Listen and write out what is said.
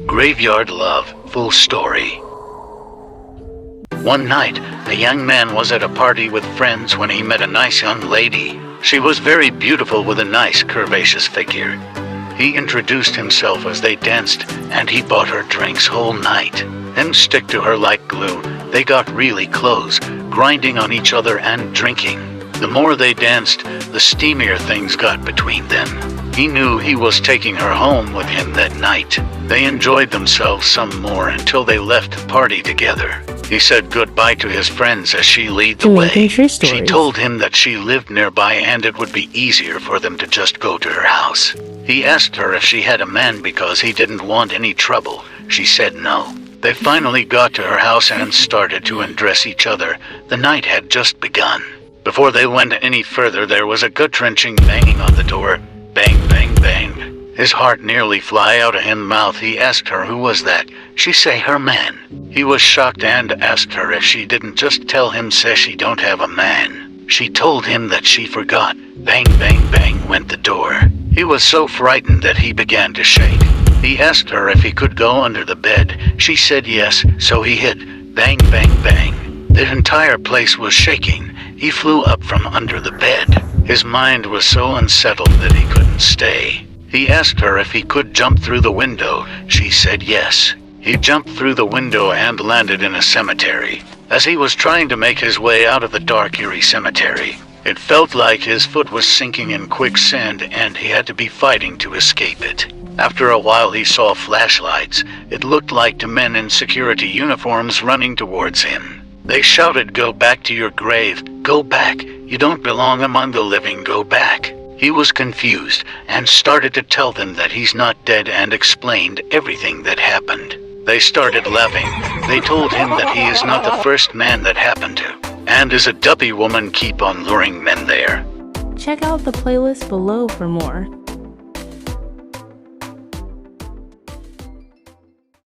Graveyard Love, full story. One night, a young man was at a party with friends when he met a nice young lady. She was very beautiful with a nice curvaceous figure. He introduced himself as they danced, and he bought her drinks whole night. Him stick to her like glue. They got really close, grinding on each other and drinking. The more they danced, the steamier things got between them. He knew he was taking her home with him that night. They enjoyed themselves some more until they left the party together. He said goodbye to his friends as she led the way. Jamaican true stories. She told him that she lived nearby and it would be easier for them to just go to her house. He asked her if she had a man because he didn't want any trouble. She said no. They finally got to her house and started to undress each other. The night had just begun. Before they went any further, there was a gut-wrenching banging on the door. Bang, bang, bang. His heart nearly fly out of his mouth. He asked her who was that. She say her man. He was shocked and asked her if she didn't just tell him say she don't have a man. She told him that she forgot. Bang, bang, bang went the door. He was so frightened that he began to shake. He asked her if he could go under the bed. She said yes, so he hid. Bang, bang, bang. The entire place was shaking. He flew up from under the bed. His mind was so unsettled that he couldn't stay. He asked her if he could jump through the window. She said yes. He jumped through the window and landed in a cemetery. As he was trying to make his way out of the dark, eerie cemetery, it felt like his foot was sinking in quicksand and he had to be fighting to escape it. After a while he saw flashlights. It looked like two men in security uniforms running towards him. They shouted, "Go back to your grave. Go back. You don't belong among the living. Go back." He was confused and started to tell them that he's not dead and explained everything that happened. They started laughing. They told him that he is not the first man that happened to, and is a dumpy woman keep on luring men there. Check out the playlist below for more.